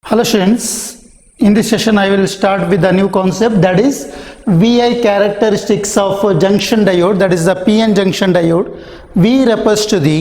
Hello students, in this session I will start with a new concept, that is VI characteristics of junction diode, that is the PN junction diode. V refers to the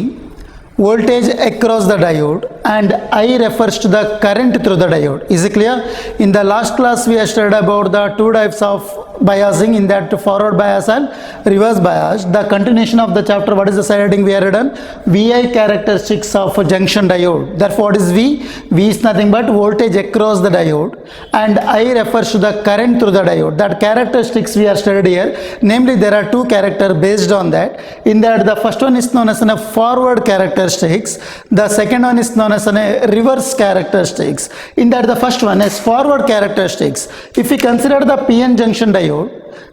voltage across the diode and I refers to the current through the diode. Is it clear? In the last class we have studied about the two types of biasing, in that forward bias and reverse bias. The continuation of the chapter, what is the heading we have done? VI characteristics of a junction diode. Therefore what is V? V is nothing but voltage across the diode and I refers to the current through the diode. That characteristics we are studied here, namely there are two characters based on that. In that the first one is known as a forward characteristics, the second one is known as a reverse characteristics. In that the first one is forward characteristics. If we consider the PN junction diode,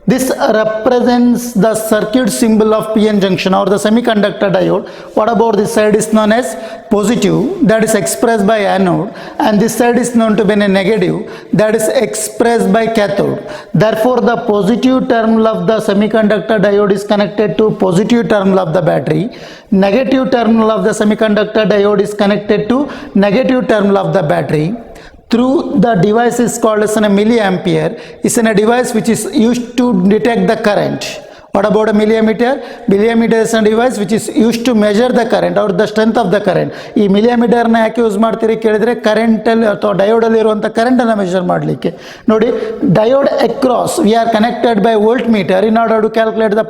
this represents the circuit symbol of PN junction or the semiconductor diode. What about this side is known as positive, that is expressed by anode, and this side is known to be a negative, that is expressed by cathode. Therefore the positive terminal of the semiconductor diode is connected to positive terminal of the battery, negative terminal of the semiconductor diode is connected to negative terminal of the battery. Through the device is called as a milliampere, is a device which is used to detect the current. What about a millimeter? Millimeter is a device which is used to measure the current or the strength of the current. ಈ ಮಿಲಿಮೀಟರ್ನ ಯಾಕೆ use ಮಾಡ್ತೀರಿ ಕೇಳಿದರೆ ಕರೆಂಟಲ್ಲಿ ಅಥವಾ ಡಯೋಡಲ್ಲಿ ಇರುವಂಥ ಕರೆಂಟನ್ನು measure ಮಾಡಲಿಕ್ಕೆ. ನೋಡಿ, diode across we are connected by voltmeter in order to calculate the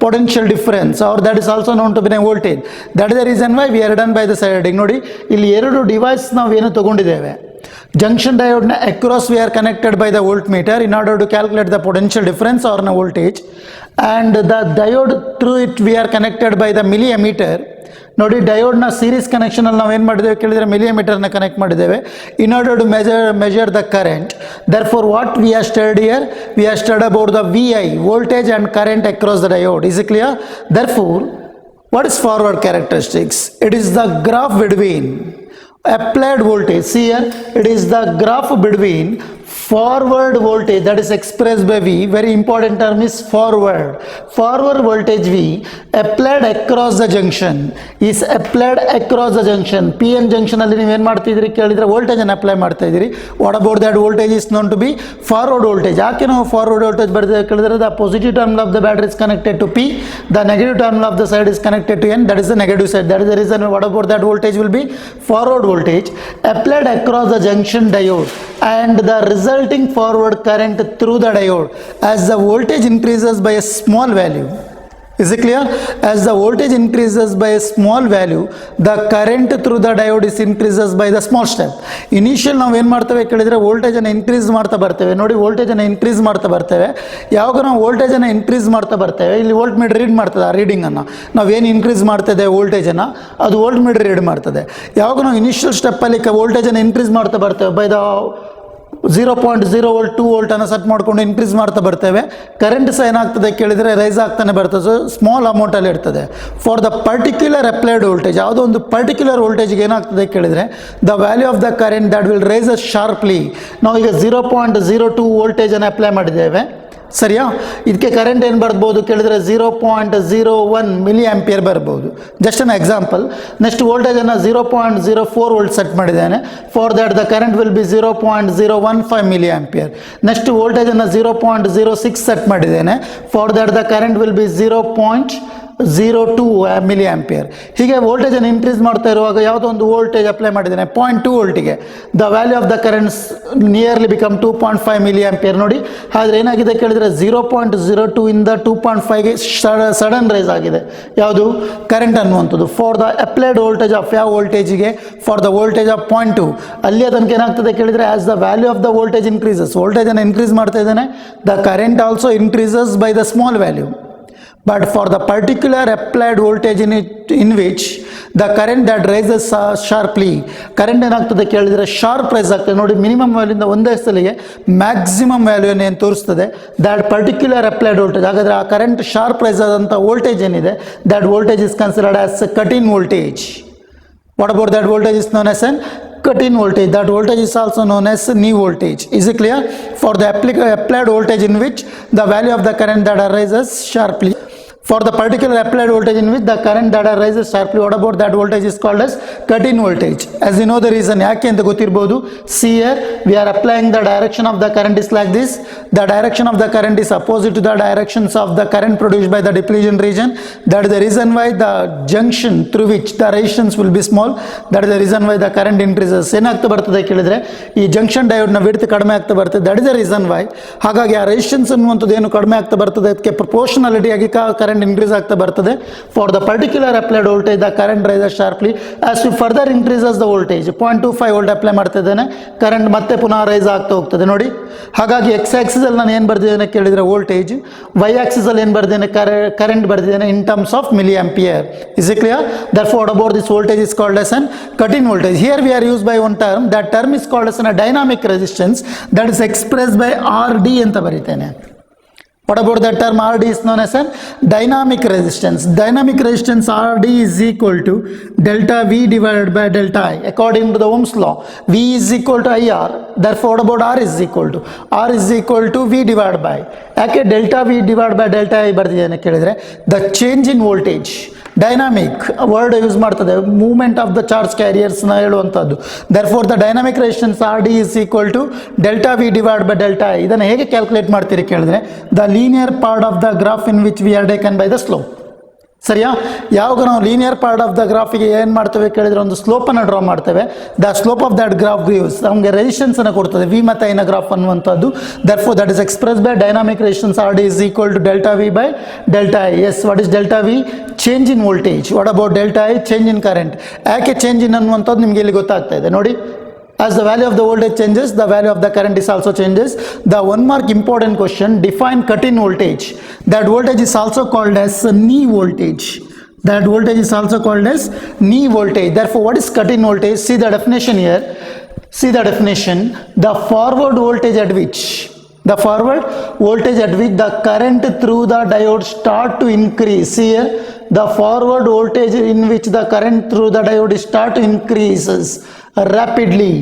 potential difference, or that is also known to be a voltage. That is the reason why we are done by the heading. ನೋಡಿ, ಇಲ್ಲಿ ಎರಡು device ನಾವು ಏನು ತಗೊಂಡಿದ್ದೇವೆ. Junction diode na across we are connected by the voltmeter in order to calculate the potential difference or the voltage, and the diode through it we are connected by the milliammeter. ನೋಡಿ, ಡಯೋಡ್ನ series ಕನೆಕ್ಷನಲ್ಲಿ ನಾವು ಏನು ಮಾಡಿದ್ದೇವೆ ಕೇಳಿದರೆ ಮಿಲಿಮೀಟರ್ನ connect ಮಾಡಿದ್ದೇವೆ in order to measure the current. Therefore what we are studied here, we are studied about the VI, voltage and current across the diode. Is it clear? Therefore what is forward characteristics? It is the graph between applied voltage. See here, it is the graph between forward voltage, that is expressed by V. Very important term is forward voltage V applied across the junction is applied across the junction. PN junction ಅಲ್ಲಿ ನೀವು ಏನು ಮಾಡ್ತಿದ್ದೀರಿ ಕೇಳಿದರೆ voltage ಅನ್ನು apply ಮಾಡ್ತಾ ಇದ್ದೀರಿ. What about that voltage is known to be forward voltage. ಯಾಕೆ ನಾವು ಫಾರ್ವರ್ಡ್ ವೋಲ್ಟೇಜ್ ಬರ್ತೀವಿ ಕೇಳಿದರೆ the positive terminal of the battery is connected to P, the negative terminal of the side is connected to N, that is the negative side. That is the reason what about that voltage will be forward voltage applied across the junction diode, and the resulting forward current through the diode as the voltage increases by a small value. Is it clear? As the voltage increases by a small value, the current through the diode is increases by the small step. Initial ನಾವು ಏನು ಮಾಡ್ತೇವೆ ಕೇಳಿದರೆ ವೋಲ್ಟೇಜನ್ನು increase ಮಾಡ್ತಾ ಬರ್ತೇವೆ. ನೋಡಿ, ವೋಲ್ಟೇಜನ್ನು increase ಮಾಡ್ತಾ ಬರ್ತೇವೆ. ಯಾವಾಗ ನಾವು ವೋಲ್ಟೇಜನ್ನು ಇನ್ಕ್ರೀಸ್ ಮಾಡ್ತಾ ಬರ್ತೇವೆ, ಇಲ್ಲಿ ವೋಲ್ಟ್ ಮೀಟರ್ ರೀಡ್ ಮಾಡ್ತದೆ. ಆ ರೀಡಿಂಗನ್ನು ನಾವೇನು ಇನ್ಕ್ರೀಸ್ ಮಾಡ್ತದೆ ವೋಲ್ಟೇಜನ್ನು, ಅದು ವೋಲ್ಟ್ ಮೀಟರ್ ರೀಡ್ ಮಾಡ್ತದೆ. ಯಾವಾಗ ನಾವು ಇನಿಷಿಯಲ್ ಸ್ಟೆಪ್ಪಲ್ಲಿ ವೋಲ್ಟೇಜನ್ನು ಇನ್ಕ್ರೀಸ್ ಮಾಡ್ತಾ ಬರ್ತೇವೆ ಬೈ ದ 0.0 ವೋಲ್ಟ್ 2 ವೋಲ್ಟ್ ಅನ್ನು ಸೆಟ್ ಮಾಡಿಕೊಂಡು ಇನ್ಕ್ರೀಸ್ ಮಾಡ್ತಾ ಬರ್ತೇವೆ, ಕರೆಂಟ್ ಸಹ ಏನಾಗ್ತದೆ ಕೇಳಿದರೆ ರೈಸ್ ಆಗ್ತಾನೆ ಬರ್ತದೆ. ಸೊ ಸ್ಮಾಲ್ ಅಮೌಂಟಲ್ಲಿ ಇರ್ತದೆ. For the particular applied voltage, ಯಾವುದೋ ಒಂದು ಪರ್ಟಿಕ್ಯುಲರ್ ವೋಲ್ಟೇಜ್ಗೆ ಏನಾಗ್ತದೆ ಕೇಳಿದರೆ the value of the current that will rise as sharply. ನಾವು ಈಗ 0.02 ವೋಲ್ಟೇಜನ್ನು ಅಪ್ಲೈ ಮಾಡಿದ್ದೇವೆ, ಸರಿಯಾ? ಇದಕ್ಕೆ ಕರೆಂಟ್ ಏನು ಬರ್ಬೋದು ಕೇಳಿದರೆ 0.01 ಮಿಲಿ ಆಂಪಿಯರ್ ಬರ್ಬೋದು. Just an example. ನೆಕ್ಸ್ಟ್ ವೋಲ್ಟೇಜನ್ನು 0.04 ವೋಲ್ಟ್ ಸೆಟ್ ಮಾಡಿದ್ದೇನೆ. For that the current will be 0.015 milliampere. Next ವೋಲ್ಟೇಜನ್ನು 0.06 ಸೆಟ್ ಮಾಡಿದ್ದೇನೆ. For that the current will be 0.02 milliampere. ಹೀಗೆ ವೋಲ್ಟೇಜನ್ನು ಇನ್ಕ್ರೀಸ್ ಮಾಡ್ತಾ ಇರುವಾಗ ಯಾವುದೋ ಒಂದು ವೋಲ್ಟೇಜ್ ಅಪ್ಲೈ ಮಾಡಿದ್ದೇನೆ 0.2 ವೋಲ್ಟಿಗೆ, the value of the currents nearly become 2.5 milliampere. ನೋಡಿ, ಆದರೆ ಏನಾಗಿದೆ ಕೇಳಿದರೆ 0.02 ಇಂದ 2.5ಗೆ ಸಡನ್ ರೈಸ್ ಆಗಿದೆ. ಯಾವುದು? ಕರೆಂಟ್ ಅನ್ನುವಂಥದ್ದು. For the applied voltage of ಯಾವ ವೋಲ್ಟೇಜಿಗೆ? For the voltage of 0.2. ಅಲ್ಲಿ ತನಕ ಏನಾಗ್ತದೆ ಕೇಳಿದರೆ as the value of the voltage increases, ವೋಲ್ಟೇಜನ್ನು ಇನ್ಕ್ರೀಸ್ ಮಾಡ್ತಾ ಇದ್ದಾನೆ, the current also increases by the small value. But for the particular applied voltage in which the current that rises sharply, current ಏನಾಗ್ತದೆ ಕೇಳಿದರೆ sharp rice ಆಗ್ತದೆ. ನೋಡಿ, minimum ವ್ಯಾಲ್ಯೂಯಿಂದ ಒಂದೇ ಸಲಿಗೆ maximum ವ್ಯಾಲ್ಯೂನ ಏನು ತೋರಿಸ್ತದೆ ದ್ಯಾಟ್ ಪರ್ಟಿಕ್ಯುಲರ್ ಅಪ್ಲೈಡ್ ವೋಲ್ಟೇಜ್. ಹಾಗಾದರೆ ಆ ಕರೆಂಟ್ ಶಾರ್ಪ್ ರೈಸ್ ಆದಂಥ ವೋಲ್ಟೇಜ್ ಏನಿದೆ, that voltage is considered as cut in voltage. What about that voltage is known as an cut-in voltage. That voltage is also known as knee voltage. Is it clear? For the applied voltage in which the value of the current that arises sharply. For the particular applied voltage in which the current that arises sharply, what about that voltage is called as cut-in voltage. As you know the reason, ಯಾಕೆ ಅಂತ ಗೊತ್ತಿರಬಹುದು. See here, we are applying the direction of the current is like this. The direction of the current is opposite to the directions of the current produced by the depletion region. That is the reason why the junction through which the resistance will be small. That is the reason why the current increases. ಏನಾಗ್ತಾ ಬರ್ತದೆ ಕೇಳಿದ್ರೆ ಈ junction diode ನ width ಕಡಿಮೆ ಆಗ್ತಾ ಬರ್ತದೆ. That is the reason why. ಹಾಗಾಗಿ ಆ ರೆಸಿಸ್ಟೆನ್ಸ್ ಅನ್ನುವಂಥದ್ದು ಏನು ಕಡಿಮೆ ಆಗ್ತಾ ಬರ್ತದೆ, ಅದಕ್ಕೆ ಪ್ರಪೋರ್ಷನಾಲಿಟಿ ಆಗಿ ಕರೆಂಟ್ increase ಆಗ್ತಾ ಬರ್ತದೆ. For the particular applied voltage the current rises sharply as we further increases the voltage. 0.25 volt apply ಮಾಡ್ತಾ ಇದ್ದೇನೆ, ಕರೆಂಟ್ ಮತ್ತೆ ಪುನಃ ರೈಸ್ ಆಗ್ತಾ ಹೋಗ್ತದೆ ನೋಡಿ. ಹಾಗಾಗಿ ಎಕ್ಸ್ ಆಕ್ಸಿಸ್ ಅಲ್ಲಿ ನಾನು ಏನು ಬರ್ದಿದ್ದೇನೆ ಕೇಳಿದ್ರೆ ವೋಲ್ಟೇಜ್, ವೈ ಆಕ್ಸಿಸ್ ಅಲ್ಲಿ ಏನು ಬರ್ದಿದ್ದೇನೆ ಕರೆಂಟ್ ಬರ್ದಿದ್ದೇನೆ in terms of milliampere. Is it clear? Therefore what about this voltage is called as an cut-in voltage. Here we are used by one term, that term is called as a dynamic resistance, that is expressed by RD ಅಂತ ಬರೀತೇನೆ. What about that term? RD is known as a dynamic resistance. Dynamic resistance RD is equal to delta V divided by delta I. According to the Ohm's law, V is equal to IR. Therefore, what about R is equal to V divided by. ಯಾಕೆ delta V divided by delta I ಬರ್ದಿದ್ದೇನೆ ಕೇಳಿದ್ರೆ the change in voltage. Dynamic word use ಮಾಡ್ತದೆ, movement of the charge ಕ್ಯಾರಿಯರ್ಸ್ನ ಹೇಳುವಂಥದ್ದು. Therefore the dynamic resistance R D is equal to delta V divide by delta I. ಇದನ್ನು ಹೇಗೆ calculate ಮಾಡ್ತೀರಿ ಕೇಳಿದ್ರೆ the linear part of the graph in which we are taken by the slope. ಸರಿಯಾ? ಯಾವಾಗ ನಾವು linear part of the ಗ್ರಾಫಿಗೆ ಏನು ಮಾಡ್ತೇವೆ ಕೇಳಿದ್ರೆ ಒಂದು ಸ್ಲೋಪನ್ನು ಡ್ರಾ ಮಾಡ್ತೇವೆ. The slope of that graph gives ನಮಗೆ ರೆಸಿಸ್ಟೆನ್ಸನ್ನು ಕೊಡ್ತದೆ, ವಿ ಮತ್ತು ಐನ ಗ್ರಾಫ್ ಅನ್ನುವಂಥದ್ದು. Therefore that is express by dynamic resistance R D is equal to delta V by delta I. Yes, what is delta V? Change in voltage. What about delta I? Change in current. ಯಾಕೆ change in ಅನ್ನುವಂಥದ್ದು ನಿಮಗೆ ಇಲ್ಲಿ ಗೊತ್ತಾಗ್ತಾ ಇದೆ ನೋಡಿ. As the value of the voltage changes, the value of the current is also changes. The one mark important question, define cut-in voltage. That voltage is also called as knee voltage. That voltage is also called as knee voltage. Therefore, what is cut-in voltage? See the definition here. See the definition. The forward voltage at which the current through the diode start to increase. See here, the forward voltage in which the current through the diode start to increases rapidly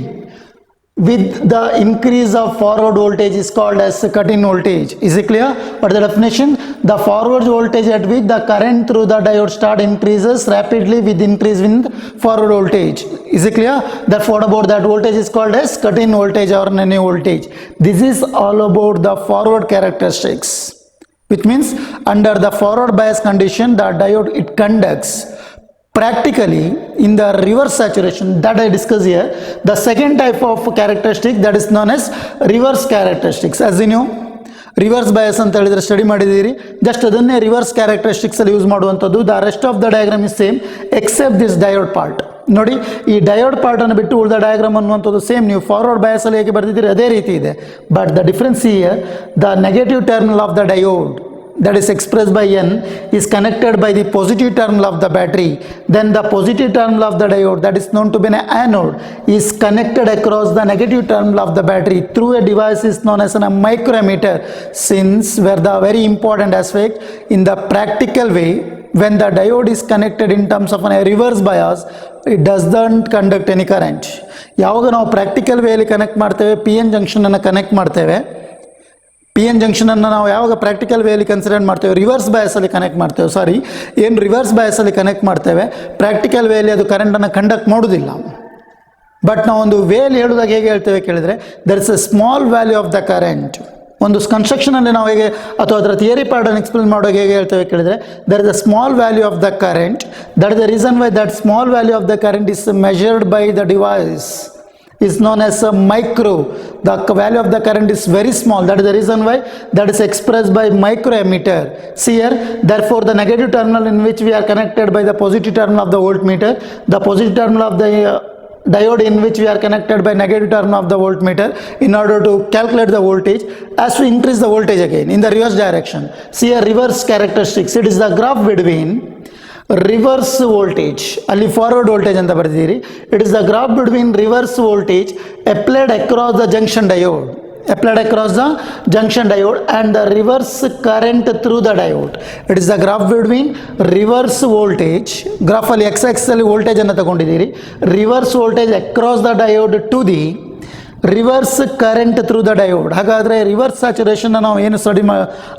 with the increase of forward voltage is called as cut-in voltage. Is it clear? What is the definition? The forward voltage at which the current through the diode start increases rapidly with increase in forward voltage. Is it clear? Therefore, what about that voltage is called as cut-in voltage or knee voltage. This is all about the forward characteristics, which means under the forward bias condition the diode it conducts practically in the reverse saturation that I discuss here. The second type of characteristic that is known as reverse characteristics. As you know, reverse bias ಅಂತ ಹೇಳಿದ್ರೆ study ಮಾಡಿದ್ದೀರಿ, just ಅದನ್ನೇ reverse characteristics ಅಲ್ಲಿ use ಮಾಡುವಂಥದ್ದು. The rest of the diagram is same except this diode part. ನೋಡಿ, ಈ diode part ಅನ್ನು ಬಿಟ್ಟು ಉಳಿದ ಡಯಾಗ್ರಾಮ್ ಅನ್ನುವಂಥದ್ದು ಸೇಮ್. ನೀವು ಫಾರ್ವರ್ಡ್ ಬಯಾಸ್ ಅಲ್ಲಿ ಹೇಗೆ ಬರ್ದಿದ್ದೀರಿ ಅದೇ ರೀತಿ ಇದೆ. But the difference here, the negative terminal of the diode that is expressed by N is connected by the positive terminal of the battery. Then the positive terminal of the diode, that is known to be an anode, is connected across the negative terminal of the battery through a device is known as a microammeter. Since where the very important aspect in the practical way, when the diode is connected in terms of a reverse bias, it doesn't conduct any current. ಯಾವಾಗ ನಾವು practical ವೇಯಲ್ಲಿ connect ಮಾಡ್ತೇವೆ, P N junction ಅನ್ನು connect ಮಾಡ್ತೇವೆ, P N ಜಂಕ್ಷನನ್ನು ನಾವು ಯಾವಾಗ practical ವೇಲಿ consider ಮಾಡ್ತೇವೆ, reverse ಬಯಾಸಲ್ಲಿ connect ಮಾಡ್ತೇವೆ, ಏನು ರಿವರ್ಸ್ ಬಯಾಸಲ್ಲಿ ಕನೆಕ್ಟ್ ಮಾಡ್ತೇವೆ, ಪ್ರಾಕ್ಟಿಕಲ್ ವೇಲಿ ಅದು ಕರೆಂಟನ್ನು ಕಂಡಕ್ಟ್ ಮಾಡೋದಿಲ್ಲ. ಬಟ್ ನಾವು ಒಂದು ವೇಲಿ ಹೇಳುವಾಗ ಹೇಗೆ ಹೇಳ್ತೇವೆ ಕೇಳಿದರೆ, there is a small value of the current. ಒಂದು ಕನ್ಸ್ಟ್ರಕ್ಷನಲ್ಲಿ ನಾವು ಹೇಗೆ ಅಥವಾ ಅದರ ಥಿಯರಿ ಪಾರ್ಟನ್ನು ಎಕ್ಸ್ಪ್ಲೇನ್ ಮಾಡುವಾಗ ಹೇಗೆ ಹೇಳ್ತೇವೆ ಕೇಳಿದರೆ, there is a small value of the current. That is the reason why that small value of the current is measured by the device is known as a micro. The value of the current is very small. That is the reason why that is expressed by microammeter. See here, therefore the negative terminal in which we are connected by the positive terminal of the voltmeter, the positive terminal of the diode in which we are connected by negative terminal of the voltmeter in order to calculate the voltage. As we increase the voltage again in the reverse direction, see here reverse characteristics. It is the graph between reverse voltage, ಅಲ್ಲಿ forward voltage ಅಂತ ಬರ್ದಿದ್ದೀರಿ. It is the graph between reverse voltage applied across the junction diode, applied across the junction diode and the reverse current through the diode. It is the graph between reverse voltage, graph ಅಲ್ಲಿ x axis ಅಲ್ಲಿ voltage ಅನ್ನು ತಗೊಂಡಿದ್ದೀರಿ, reverse voltage across the diode to the reverse current through the diode. ಹಾಗಾದರೆ reverse ಸ್ಯಾಚುರೇಷನ್ನ ನಾವು ಏನು study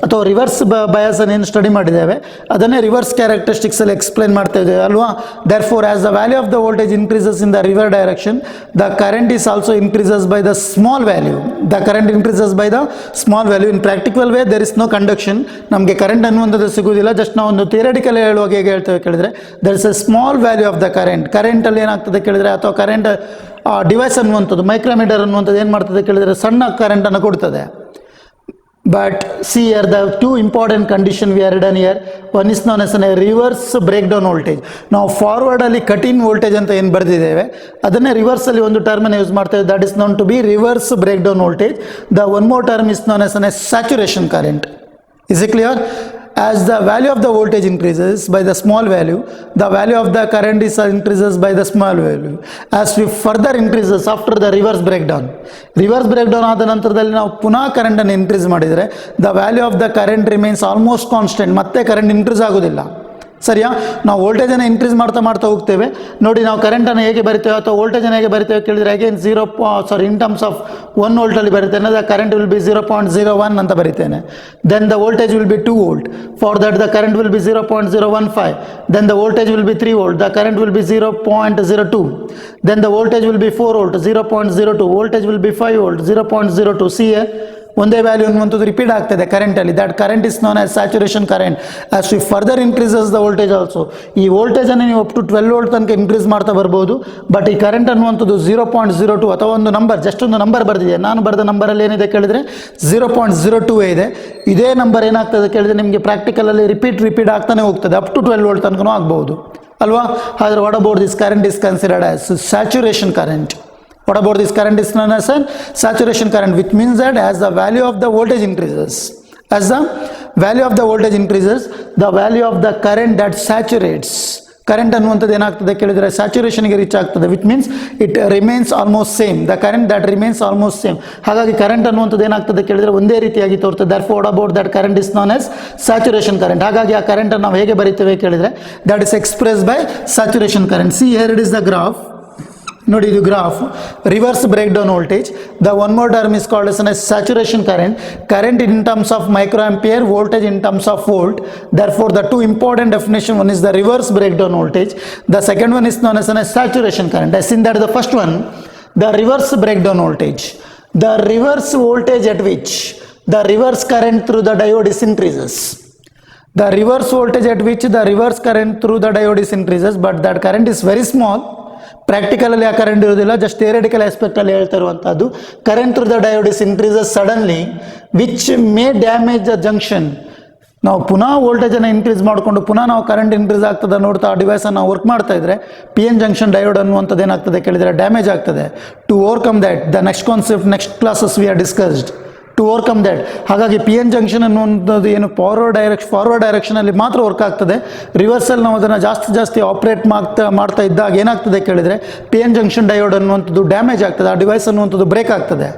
ಅಥವಾ reverse ಬಯಾಸನ್ನು ಏನು ಸ್ಟಡಿ ಮಾಡಿದ್ದೇವೆ ಅದನ್ನೇ ರಿವರ್ಸ್ ಕ್ಯಾರೆಕ್ಟರಿಸ್ಟಿಕ್ಸಲ್ಲಿ ಎಕ್ಸ್ಪ್ಲೇನ್ ಮಾಡ್ತಾ ಇದ್ದೇವೆ ಅಲ್ವಾ. Therefore as the value of the voltage increases in the river direction the current is also increases by the small value. The current increases by the small value. In practical way there is no conduction. ನಮಗೆ current ಅನ್ನುವಂಥದ್ದು ಸಿಗುವುದಿಲ್ಲ. Just ನಾವು ಒಂದು theoretical ಹೇಳುವಾಗ ಹೇಗೆ ಹೇಳ್ತೇವೆ ಕೇಳಿದರೆ there is a small value of the current. ಕರೆಂಟಲ್ಲಿ ಏನಾಗ್ತದೆ ಕೇಳಿದರೆ ಅಥವಾ ಕರೆಂಟ್ ಡಿವೈಸ್ ಅನ್ನುವಂಥದ್ದು ಮೈಕ್ರೋಮೀಟರ್ ಅನ್ನುವಂಥದ್ದು ಏನು ಮಾಡ್ತದೆ ಕೇಳಿದರೆ ಸಣ್ಣ ಕರೆಂಟನ್ನು ಕೊಡ್ತದೆ. But see here the two important condition we are done here. One is known as a reverse breakdown voltage. ನಾವು ಫಾರ್ವರ್ಡಲ್ಲಿ ಕಟ್ ಇನ್ ವೋಲ್ಟೇಜ್ ಅಂತ ಏನು ಬರೆದಿದ್ದೇವೆ ಅದನ್ನೇ ರಿವರ್ಸಲ್ಲಿ ಒಂದು ಟರ್ಮನ್ನು ಯೂಸ್ ಮಾಡ್ತೇವೆ. That is known to be reverse breakdown voltage. The one more term is known as a saturation current. Is it clear? As the value of the voltage increases by the small value, the value of the current is increases by the small value. As we further increases after the reverse breakdown ಆದ ನಂತರದಲ್ಲಿ ನಾವು ಪುನಃ ಕರೆಂಟನ್ನು increase ಮಾಡಿದರೆ the value of the current remains almost constant. ಮತ್ತೆ current increase ಆಗೋದಿಲ್ಲ. ಸರಿಯಾ? ನಾವು ವೋಲ್ಟೇಜನ್ನು ಇನ್ಕ್ರೀಸ್ ಮಾಡ್ತಾ ಹೋಗ್ತೇವೆ. ನೋಡಿ ನಾವು ಕರೆಂಟನ್ನು ಹೇಗೆ ಬರಿತೇವೆ ಅಥವಾ ವೋಲ್ಟೇಜನ್ನು ಹೇಗೆ ಬರಿತೇವೆ ಕೇಳಿದರೆ ಅಗೇನ್ ಇನ್ ಟರ್ಮ್ಸ್ ಆಫ್ 1 ವೋಲ್ಟಲ್ಲಿ ಬರಿತೇನೆ. ದ ಕರೆಂಟ್ ವಿಲ್ ಬಿ 0.01 ಅಂತ ಬರಿತೇನೆ. Then the voltage will be 2 volt. For that the current will be 0.015. Then the voltage will be 3 volt. The current will be 0.02. Then the voltage will be 4 volt. 0.02. Voltage will be 5 volt. 0.02. See ಒಂದೇ value ಅನ್ನುವಂಥದ್ದು repeat ಆಗ್ತದೆ ಕರೆಂಟಲ್ಲಿ. That current is known as saturation current. As we further increases the voltage also. ಈ ವೋಲ್ಟೇಜನ್ನು ನೀವು up to 12 volt ತನಕ increase ಮಾಡ್ತಾ ಬರ್ಬೋದು. But ಈ ಕರೆಂಟ್ ಅನ್ನುವಂಥದ್ದು 0.02 ಅಥವಾ ಒಂದು ನಂಬರ್, ಜಸ್ಟ್ ಒಂದು ನಂಬರ್ ಬರೆದಿದೆ. ನಾನು ಬರೆದ ನಂಬರಲ್ಲಿ ಏನಿದೆ ಕೇಳಿದರೆ 0.02 ಇದೆ. ಇದೇ ನಂಬರ್ ಏನಾಗ್ತದೆ ಕೇಳಿದರೆ ನಿಮಗೆ ಪ್ರಾಕ್ಟಿಕಲಲ್ಲಿ ರಿಪೀಟ್ ಆಗ್ತಾನೆ ಹೋಗ್ತದೆ. ಅಪ್ ಟು 12 ವೋಲ್ಟ್ ತನಕನೂ ಆಗ್ಬೋದು ಅಲ್ವಾ. ಆದರೆ what about this current is considered as saturation current. What about this current is known as a saturation current, which means that as the value of the voltage increases, the value of the current that saturates. Current ಅನ್ನುವಂಥದ್ದು ಏನಾಗ್ತದೆ ಕೇಳಿದರೆ ಸ್ಯಾಚುರೇಷನ್ಗೆ reach ಆಗ್ತದೆ. Which means it remains almost same. The current that remains almost same. ಹಾಗಾಗಿ current ಅನ್ನುವಂಥದ್ದು ಏನಾಗ್ತದೆ ಕೇಳಿದರೆ ಒಂದೇ ರೀತಿಯಾಗಿ ತೋರ್ತದೆ. Therefore what about that current is known as saturation current. ಹಾಗಾಗಿ ಆ ಕರೆಂಟನ್ನು ನಾವು ಹೇಗೆ ಬರೀತೇವೆ ಕೇಳಿದರೆ that is express by saturation current. See here it is the graph. ನೋಡಿ ಇದು graph. Reverse breakdown voltage. The one more term is called as saturation current. Current in terms of micro ampere, voltage in terms of volt. Therefore the two important definition, one is the reverse breakdown voltage, the second one is known as a saturation current. As in that the first one, the reverse breakdown voltage, the reverse voltage at which the reverse current through the diode is increases. The reverse voltage at which the reverse current through the diode is increases, but that current is very small. ಪ್ರಾಕ್ಟಿಕಲಲ್ಲಿ ಆ current ಇರೋದಿಲ್ಲ, just theoretical ಆಸ್ಪೆಕ್ಟಲ್ಲಿ ಹೇಳ್ತಾ ಇರುವಂಥದ್ದು. Current through the diode is increases suddenly which may damage the junction. ನಾವು ಪುನಃ ವೋಲ್ಟೇಜನ್ನು increase ಮಾಡಿಕೊಂಡು ಪುನಃ ನಾವು current increase ಆಗ್ತದೆ ನೋಡ್ತಾ ಆ ಡಿವೈಸನ್ನು ನಾವು ವರ್ಕ್ ಮಾಡ್ತಾ ಇದ್ರೆ PN ಜಂಕ್ಷನ್ ಡಯೋಡ್ ಅನ್ನುವಂಥದ್ದು ಏನಾಗ್ತದೆ ಕೇಳಿದರೆ ಡ್ಯಾಮೇಜ್ ಆಗ್ತದೆ. To overcome that the next concept next classes we are discussed. To overcome that. ಹಾಗಾಗಿ PN ಜಂಕ್ಷನ್ ಅನ್ನುವಂಥದ್ದು ಏನು ಫಾರ್ವರ್ಡ್ ಡೈರೆಕ್ಷನಲ್ಲಿ ಮಾತ್ರ ವರ್ಕ್ ಆಗ್ತದೆ. ರಿವರ್ಸಲ್ಲಿ ನಾವು ಅದನ್ನು ಜಾಸ್ತಿ ಆಪ್ರೇಟ್ ಮಾಡ್ತಾ ಇದ್ದಾಗ ಏನಾಗ್ತದೆ ಕೇಳಿದರೆ PN ಜಂಕ್ಷನ್ ಡಯೋಡ್ ಅನ್ನುವಂಥದ್ದು ಡ್ಯಾಮೇಜ್ ಆಗ್ತದೆ. ಆ ಡಿವೈಸ್ ಅನ್ನುವಂಥದ್ದು ಬ್ರೇಕ್ ಆಗ್ತದೆ.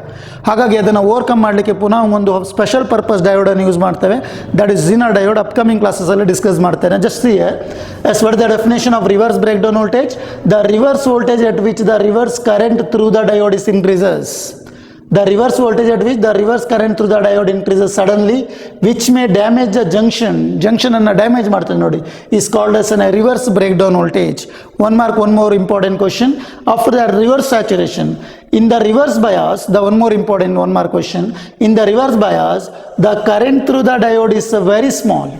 ಹಾಗಾಗಿ ಅದನ್ನು ಓವರ್ಕಮ್ ಮಾಡಲಿಕ್ಕೆ ಪುನಃ ಒಂದು ಸ್ಪೆಷಲ್ ಪರ್ಪಸ್ ಡಯೋಡನ್ನು ಯೂಸ್ ಮಾಡ್ತೇವೆ. That is zener diode. Upcoming ಕ್ಲಾಸಸಲ್ಲಿ ಡಿಸ್ಕಸ್ ಮಾಡ್ತೇನೆ. Just here is what the definition of reverse breakdown voltage. The reverse voltage at which the reverse current through the diode is increases. The reverse voltage at which the reverse current through the diode increases suddenly, which may damage the junction ಅನ್ನು damage ಮಾಡ್ತದೆ ನೋಡಿ, is called as a reverse breakdown voltage. One more important question. After the reverse saturation, in the reverse bias, one more question. In the reverse bias, the current through the diode is very small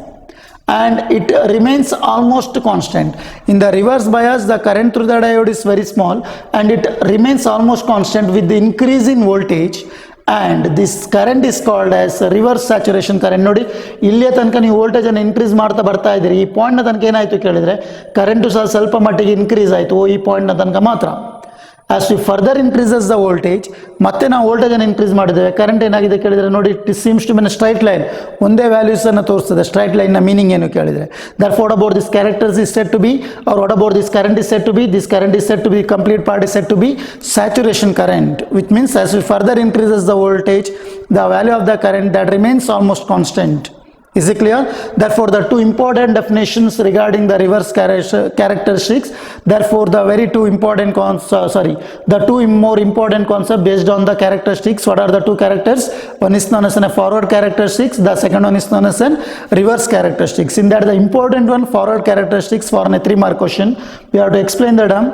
and it remains almost constant. In the reverse bias, the current through the diode is very small and it remains almost constant with the increase in voltage, and this current is called as reverse saturation current. ನೋಡಿ ಇಲ್ಲಿಯ ತನಕ ನೀವು ವೋಲ್ಟೇಜನ್ನು increase ಮಾಡ್ತಾ ಬರ್ತಾ ಇದ್ದೀರಿ. ಈ ಪಾಯಿಂಟ್ನ ತನಕ ಏನಾಯಿತು ಕೇಳಿದರೆ ಕರೆಂಟು ಸಹ ಸ್ವಲ್ಪ ಮಟ್ಟಿಗೆ ಇನ್ಕ್ರೀಸ್ ಆಯಿತು ಈ ಪಾಯಿಂಟ್ನ ತನಕ ಮಾತ್ರ. As we further increases the voltage, ಮತ್ತೆ ನಾವು ವೋಲ್ಟೇಜನ್ನು ಇನ್ಕ್ರೀಸ್ ಮಾಡಿದ್ದೇವೆ. ಕರೆಂಟ್ ಏನಾಗಿದೆ ಕೇಳಿದರೆ ನೋಡಿ it seems to be straight line, ಒಂದೇ ವ್ಯಾಲ್ಯೂಸನ್ನು ತೋರಿಸ್ತದೆ. ಸ್ಟ್ರೈಟ್ ಲೈನ್ನ ಮೀನಿಂಗ್ ಏನು ಕೇಳಿದರೆ therefore what about this characters is set to be, or what about this current is set to be, this current is set to be, complete part is set to be saturation current, which means as we further increases the voltage, the value of the current that remains almost constant Is it clear? Therefore, the two important definitions regarding the reverse characteristics. Therefore, the two more important concepts based on the characteristics. What are the two characters? One is known as a forward characteristics. The second one is known as a reverse characteristics. In that, the important one, forward characteristics, for a 3-mark question, we have to explain the term.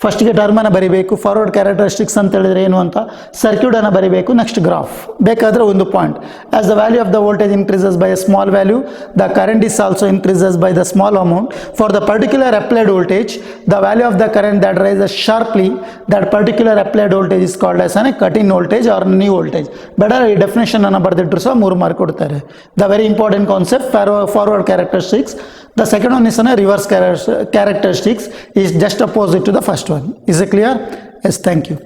First ಗೆ term ಅನ್ನು ಬರಿಬೇಕು, forward characteristics ಅಂತ ಹೇಳಿದ್ರೆ ಏನು ಅಂತ, circuit ಅನ್ನು ಬರಿಬೇಕು, next graph, ಬೇಕಾದ್ರೆ ಒಂದು point. As the value of the voltage increases by a small value, the current is also increases by the small amount. For the particular applied voltage, the value of the current that rises sharply, that particular applied voltage is called as an cut in voltage or knee voltage. ಬೇಡ ಈ definition ಅನ್ನು ಬರೆದಿಟ್ಟರು ಸಹ 3 mark ಕೊಡ್ತಾರೆ. The very important concept forward characteristics. The second one is a reverse characteristics, is just opposite to the first one. Is it clear? Yes, thank you.